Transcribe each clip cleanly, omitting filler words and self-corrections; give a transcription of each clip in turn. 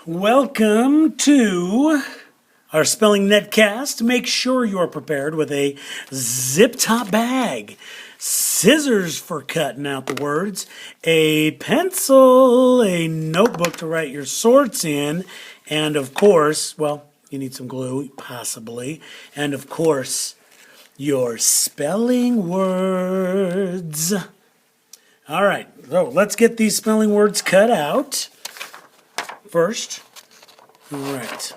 Welcome to our Spelling Netcast. Make sure you are prepared with a zip-top bag, scissors for cutting out the words, a pencil, a notebook to write your sorts in, and of course, well, you need some glue, possibly, and of course, your spelling words. All right, so let's get these spelling words cut out first. All right.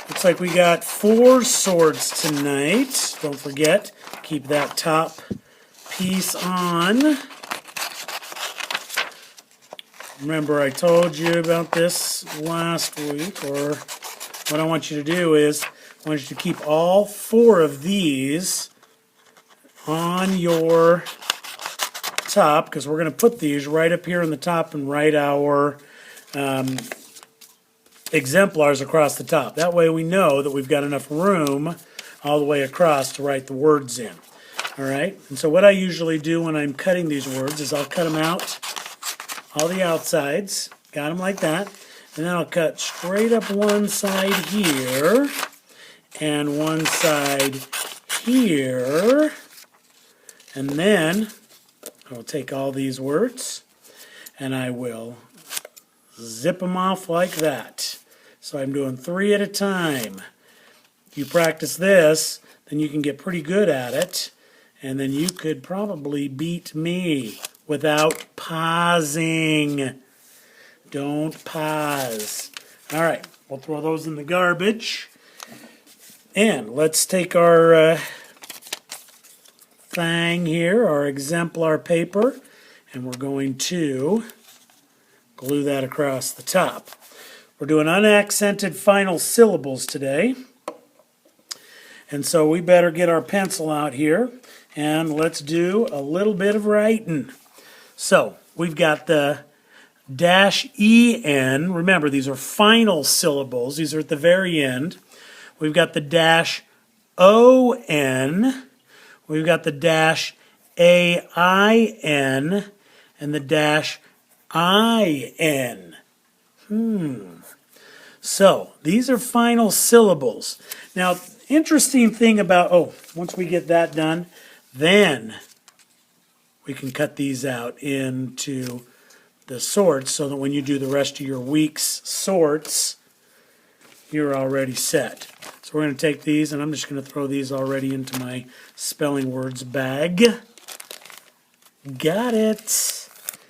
Looks like we got 4 swords tonight. Don't forget, keep that top piece on. Remember, I told you about this last week, or what I want you to do is, I want you to keep all 4 of these on your top, because we're going to put these right up here on the top and write our exemplars across the top. That way we know that we've got enough room all the way across to write the words in. All right? And so what I usually do when I'm cutting these words is I'll cut them out, all the outsides, got them like that, and then I'll cut straight up one side here and one side here, and then I'll take all these words and I will zip them off like that. So I'm doing 3 at a time. If you practice this, then you can get pretty good at it, and then you could probably beat me without pausing. Don't pause. All right, we'll throw those in the garbage. And let's take our thing here, our exemplar paper, and we're going to glue that across the top. We're doing unaccented final syllables today. And so we better get our pencil out here and let's do a little bit of writing. So we've got the -en. Remember, these are final syllables. These are at the very end. We've got the -on. We've got the -ain and the -in. So, these are final syllables. Now, interesting thing about, once we get that done, then we can cut these out into the sorts so that when you do the rest of your week's sorts, you're already set. So we're going to take these, and I'm just going to throw these already into my spelling words bag. Got it.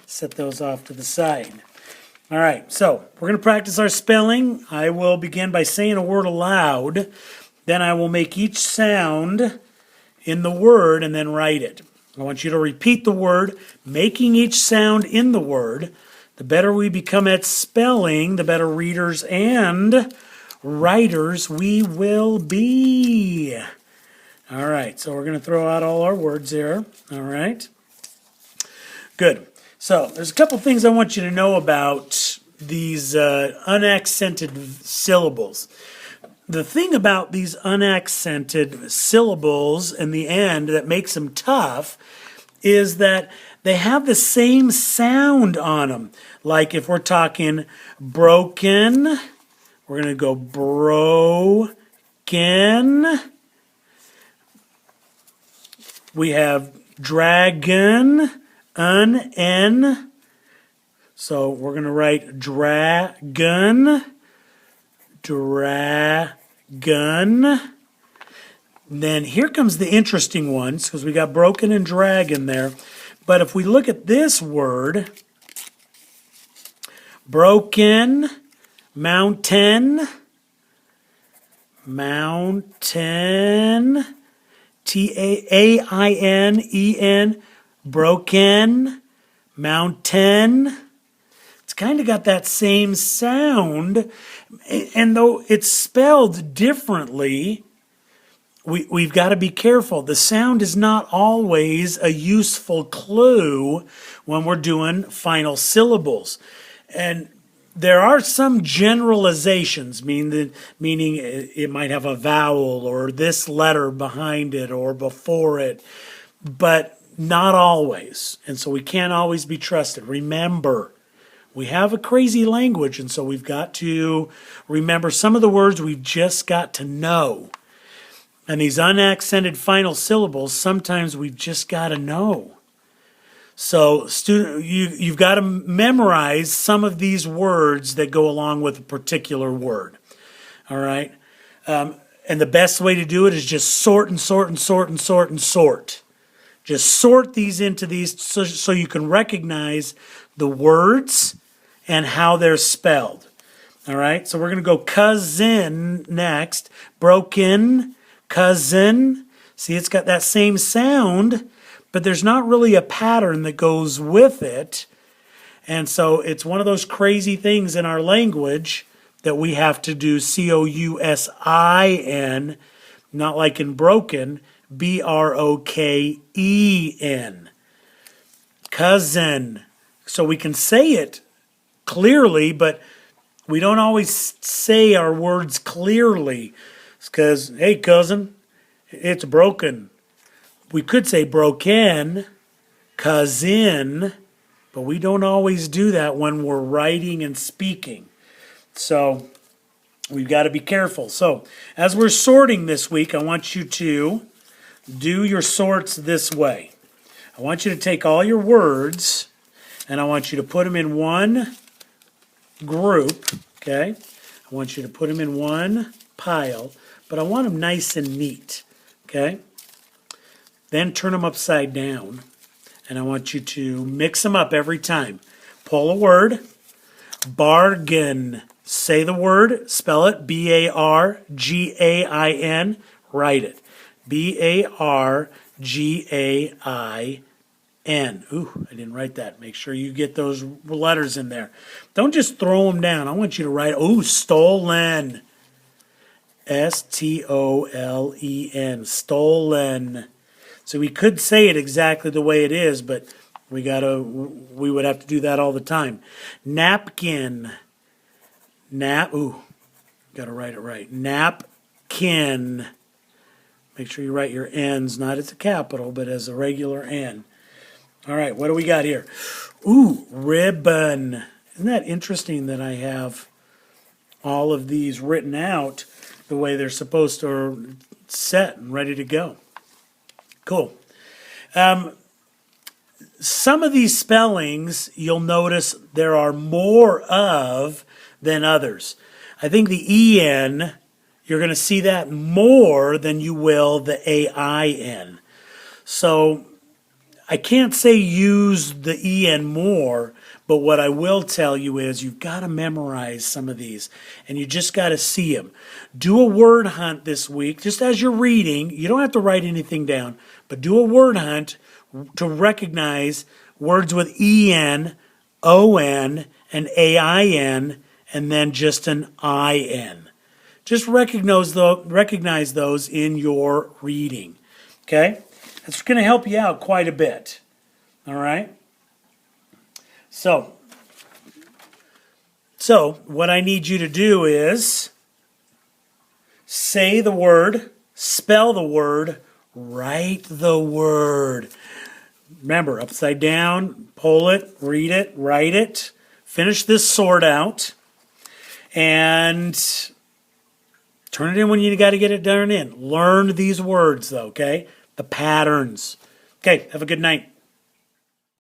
Set those off to the side. All right, so we're going to practice our spelling. I will begin by saying a word aloud. Then I will make each sound in the word and then write it. I want you to repeat the word, making each sound in the word. The better we become at spelling, the better readers and writers we will be. All right, so we're going to throw out all our words here. All right. Good. So there's a couple things I want you to know about these unaccented syllables. The thing about these unaccented syllables in the end that makes them tough is that they have the same sound on them. Like if we're talking broken, we're going to go broken. We have dragon, n. So we're going to write dragon, dragon. Then here comes the interesting ones, because we got broken and dragon there. But if we look at this word, broken, mountain, mountain, T-A-I-N-E-N, broken, mountain. It's kind of got that same sound, and though it's spelled differently, we've got to be careful. The sound is not always a useful clue when we're doing final syllables. And there are some generalizations, meaning it might have a vowel or this letter behind it or before it, but not always. And so we can't always be trusted. Remember, We have a crazy language, and so we've got to remember some of the words we've just got to know. And these unaccented final syllables, sometimes we've just got to know. So you've got to memorize some of these words that go along with a particular word. All right? And the best way to do it is just sort and sort and sort and sort and sort. Just sort these into these so you can recognize the words and how they're spelled. All right? So we're going to go cousin next. Broken, cousin. See, it's got that same sound, but there's not really a pattern that goes with it. And so it's one of those crazy things in our language that we have to do cousin, not like in broken, broken. Cousin. So we can say it clearly, but we don't always say our words clearly. It's because, hey, cousin, it's broken. We could say broken, cousin, but we don't always do that when we're writing and speaking. So we've got to be careful. So as we're sorting this week, I want you to do your sorts this way. I want you to take all your words and I want you to put them in one group, okay? I want you to put them in one pile, but I want them nice and neat, okay? Then turn them upside down, and I want you to mix them up every time. Pull a word, bargain. Say the word, spell it, B-A-R-G-A-I-N, write it, B-A-R-G-A-I-N. Ooh, I didn't write that. Make sure you get those letters in there. Don't just throw them down. I want you to write, stolen, S-T-O-L-E-N, stolen. So we could say it exactly the way it is, but we would have to do that all the time. Napkin. Got to write it right. Napkin. Make sure you write your N's, not as a capital, but as a regular N. All right, what do we got here? Ribbon. Isn't that interesting that I have all of these written out the way they're supposed to, or set and ready to go? Cool. Some of these spellings, you'll notice there are more of than others. I think the EN, you're going to see that more than you will the AIN. So I can't say use the EN more, but what I will tell you is you've got to memorize some of these, and you just got to see them. Do a word hunt this week, just as you're reading. You don't have to write anything down, but do a word hunt to recognize words with EN, ON, and AIN, and then just an IN. Just recognize those in your reading. Okay? That's going to help you out quite a bit. All right? So what I need you to do is say the word, spell the word, write the word. Remember, upside down, pull it, read it, write it. Finish this sort out. And turn it in when you got to get it done in. Learn these words, though, okay? The patterns. Okay, have a good night.